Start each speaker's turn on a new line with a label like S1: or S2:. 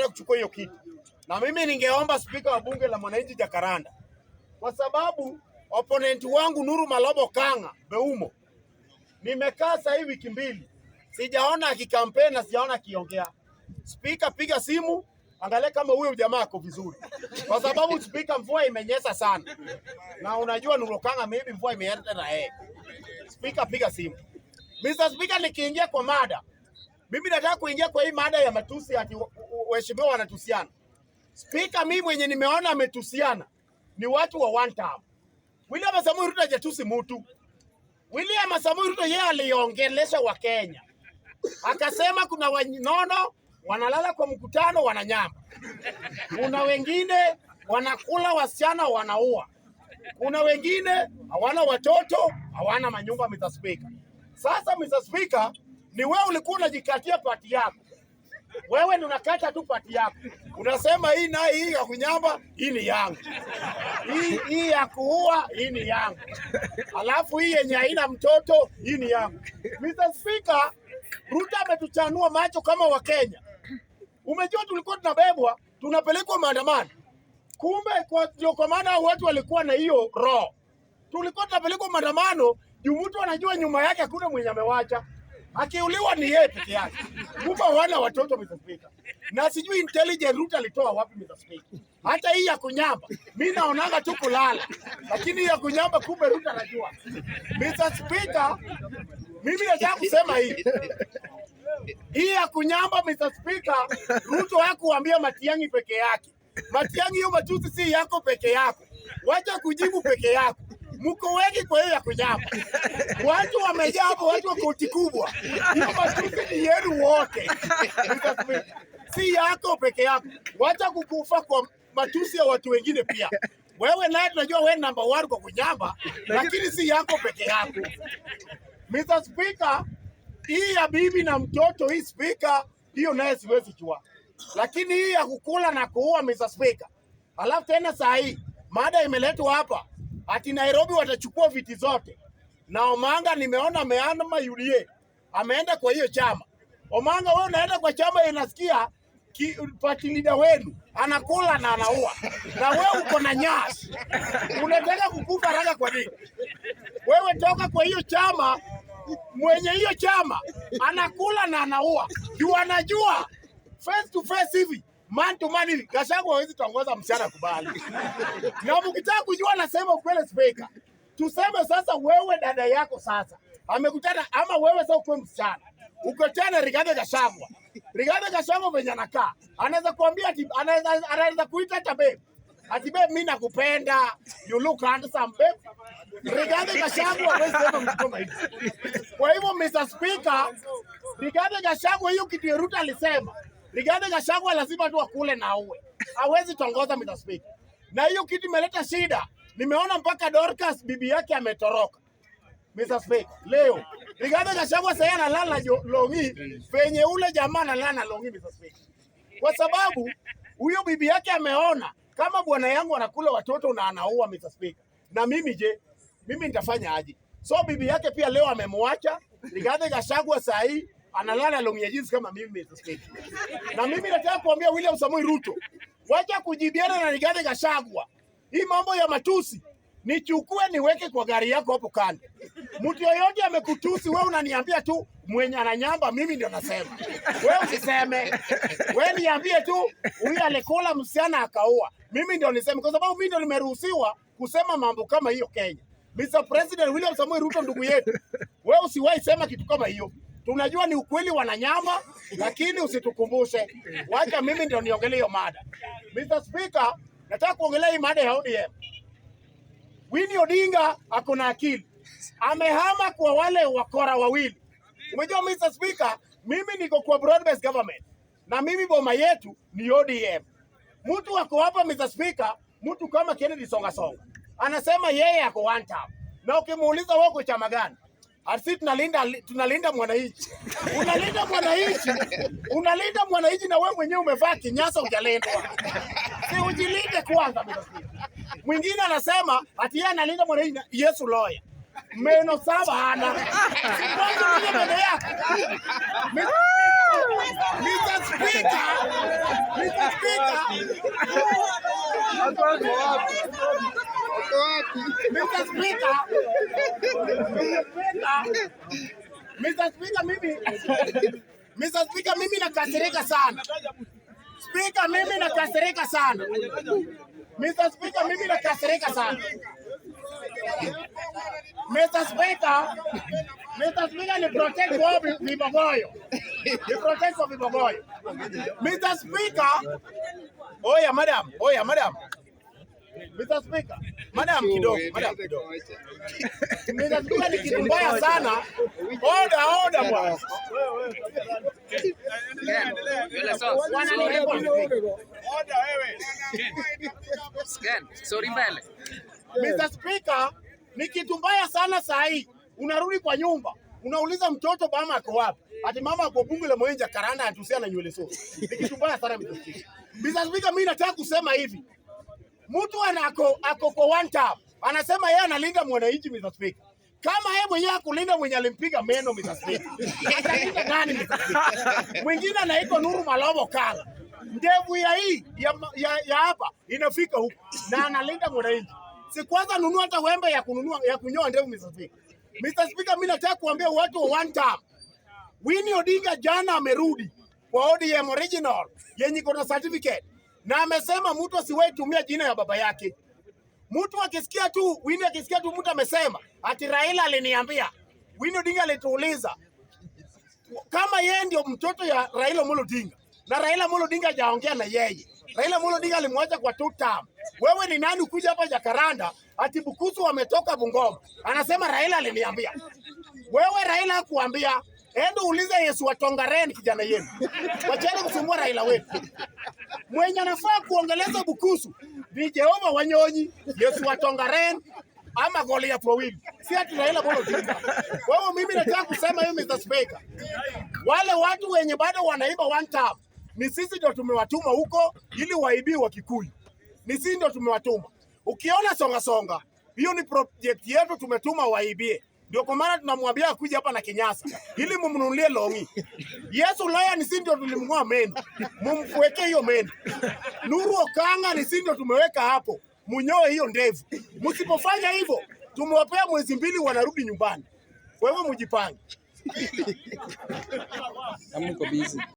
S1: anataka kuchukua hiyo kitu. Na mimi ningeomba spika wa bunge la mwananchi Jacaranda, kwa sababu opponent wangu Nuru Malobo Kanga Beumo, nimekaa sasa hivi wiki mbili sijaona akikampeni na sijaona akiongea. Spika, piga simu angalia kama huyo jamaa ako vizuri, kwa sababu spika, mvua imenyesha sana na unajua Nuru Kanga maybe mvua imeenda na yeye. Spika, piga simu. Mr. Speaker, nikiingia kwa mada, mimi nataka kuingia kwa hii mada ya matusi, ati waheshimiwa wanatusiana. Spika, mimi mwenye nimeona ametusiana ni watu wa one term. William Samoei Ruto hajatusi mtu. William Samoei Ruto yeye aliongelesha wa Kenya, akasema kuna wanono wanalala kwa mkutano wananyamba, kuna wengine wanakula wasichana wanaua, kuna wengine hawana watoto hawana manyumba. Mr. Speaker, sasa Mr. Speaker, ni wewe ulikuwa unajikatia pati yako. Wewe ni unakata tu pati yako. Unasema hii na hii ya kunyamba hii ni yangu. Hii ya kuua hii ni yangu. Alafu hii yenye haina mtoto hii ni yangu. Mr. Speaker, Ruto ametuchanua macho kama wa Kenya. Umejua tulikuwa tunabebwa, tunapelekwa maandamano. Kumbe kwa maana watu walikuwa na hiyo roho. Tulikuwa tunapelekwa maandamano, juu mtu anajua nyuma yake hakuna mwenye amewacha. Akiuliwa ni yeye peke yake. Kumbe wana watoto Mr. Speaker. Na sijui intelligence Ruto alitoa wapi Mr. Speaker. Hata hii ya kunyamba, mimi naonanga tu kulala. Lakini hii ya kunyamba kumbe Ruto anajua. Mr. Speaker, mimi nataka kusema hii. Hii ya kunyamba Mr. Speaker, Ruto hakuambia Matiang'i peke yake. Matiang'i, hiyo matusi si yako peke yako. Wacha kujibu peke yako. Mko wengi kwa hiyo ya kunyamba. Watu wamejaa hapo, watu wa koti kubwa. Hiyo matusi ni yenu wote. Si yako peke yako. Wacha kukufa kwa matusi ya watu wengine pia. Wewe naye tunajua wewe number 1 kwa kunyamba, lakini si yako peke yako. Mr. Speaker, hii ya bibi na mtoto, hii Speaker, hiyo naye siwezi jua. Lakini hii ya kukula na kuua Mr. Speaker. Alafu tena saa hii mada imeletwa hapa ati Nairobi watachukua viti zote. Na Omanga nimeona ameandama UDA. Ameenda kwa hiyo chama. Omanga, wewe unaenda kwa chama inasikia party leader wenu anakula na anaua. Na wewe uko na nyasi. Unataka kukufa haraka kwa nini? Wewe toka kwa hiyo chama, mwenye hiyo chama anakula na anaua. Juu anajua face to face hivi, man to man hivi, Gachagua hawezi tuongoza msichana kubali. Na mkitaka kujua nasema ukweli Speaker. Tuseme sasa wewe dada yako sasa amekutana, ama wewe sasa uko msichana. Uko tena Rigathi Gachagua. Rigathi Gachagua venye anakaa, anaweza kuambia ati anaweza kuita hata babe. Ati babe, mimi nakupenda. You look handsome babe. Rigathi Gachagua hawezi sema mtu kama hivi. Kwa hivyo Mr. Speaker, Rigathi Gachagua hiyo kitu Ruto alisema. Rigathi Gachagua lazima tu akule na aue. Hawezi tongoza Mr. Speaker. Na hiyo kitu imeleta shida. Nimeona mpaka Dorcas bibi yake ametoroka. Mr. Speaker, leo Rigathi Gachagua sasa analala longi penye ule jamaa analala longi Mr. Speaker. Kwa sababu huyo bibi yake ameona kama bwana yangu anakula watoto na anaua Mr. Speaker. Na mimi je? Mimi nitafanya aje? So bibi yake pia leo amemwacha. Rigathi Gachagua sasa hii analala longi jinsi kama mimi Mr. Speaker. Na mimi nataka kuambia William Samoei Ruto, wacha kujibiana na Rigathi Gachagua. Hii mambo ya matusi nichukue niweke kwa gari yako hapo kando. Mtu yoyote amekutusi wewe unaniambia tu mwenye ananyamba, mimi ndio nasema. Wewe usiseme. Wewe niambie tu huyu alikula msichana akaua. Mimi ndio niseme kwa sababu mimi ndio nimeruhusiwa kusema mambo kama hiyo Kenya. Mr. President William Samoei Ruto ndugu yetu. Wewe usiwahi sema kitu kama hiyo. Tunajua ni ukweli wananyama, lakini usitukumbushe. Wacha mimi ndio niongelee hiyo mada. Mr. Speaker, nataka kuongelea hii mada ya ODM. Winnie Odinga ako na akili. Amehama kwa wale wakora wawili. Umejua Mr. Speaker, mimi niko kwa broad based government. Na mimi boma yetu ni ODM. Mtu wako hapa Mr. Speaker, mtu kama Kennedy Songa Songa. Anasema yeye ako one term. Na ukimuuliza wewe uko chama gani? Asi tunalinda mwananchi. Unalinda mwananchi na wewe mwenyewe umevaa kinyasa hujalindwa. Si ujilinde kwanza Mr. Speaker. Mwingine anasema ati yeye analinda mwananchi, Yesu lawyer. Meno saba hana. Kwanza mwenye mbele yako. Mr. Speaker, mimi nakasirika sana. Speaker, mimi nakasirika sana. Mr. Speaker, mimi nakasirika sana. Mr. Speaker, ni protect for Vibogoyo. Ni protect for Vibogoyo. Mr. Speaker, oya madam. Mr. Speaker, madam kidogo. Mr. Speaker, ni kitu mbaya sana. Order bwana.
S2: Sorry mbele.
S1: Mr. Speaker, ni kitu mbaya sana saa hii. Unarudi kwa nyumba, unauliza mtoto mama ako wapi? Ati mama ako bunge la Mwenja Karanda atusia na nywele sote. Ni kitu mbaya sana Mr. Speaker. Mr. Speaker, mimi nataka kusema hivi. Mtu ako kwa one tap. Anasema yeye analinda mwananchi Mr. Speaker. Kama yeye mwenyewe akulinda mwenye alimpiga meno Mr. Speaker. Atalinda nani Mr. Speaker? Mwingine anaitwa Nuru Malobo Kanga. Ndevu ya hii ya hapa inafika huko na analinda mwananchi. Si kwanza nunua hata wembe ya kunyoa ndevu Mr. Speaker. Mr. Speaker, mimi nataka kuambia watu wa one time. Winnie Odinga jana amerudi kwa ODM original yenye iko na certificate. Na amesema mtu asiwahi tumia jina ya baba yake. Mtu akisikia tu, Winnie akisikia tu mtu amesema ati Raila aliniambia. Winnie Odinga alituuliza kama yeye ndio mtoto ya Raila Amolo Odinga. Na Raila Amolo Odinga hajaongea na yeye. Raila Amolo Odinga alimwacha kwa 2 term. Wewe ni nani kuja hapa Jakaranda ati Bukusu wametoka Bungoma? Anasema Raila aliniambia. Wewe Raila hakuambia. Endo uliza Yesu wa Tongaren kijana yenu. Wachana kusumbua Raila wetu. Mwenye anafaa kuongeleza Bukusu ni Jehova Wanyonyi, Yesu wa Tongaren ama Goliath wawili. Si ati Raila Amolo Odinga. Wewe mimi nataka kusema hiyo Mr. Speaker. Wale watu wenye bado wanaiba one term. Ni sisi ndio tumewatuma huko ili waibie wa Kikuyu. Ni sisi ndio tumewatuma. Ukiona songa, hiyo ni project yetu tumetuma waibie. Ndio kwa maana tunamwambia akuje hapa na Kinyasa ili mumnunulie longi. Yesu Laya ni sisi ndio tulimngoa meno. Mumweke hiyo meno. Nuru Okanga ni sisi ndio tumeweka hapo. Munyoe hiyo ndevu. Msipofanya hivyo, tumewapea mwezi 2 wanarudi nyumbani. Wewe mjipange.
S2: Amuko busy.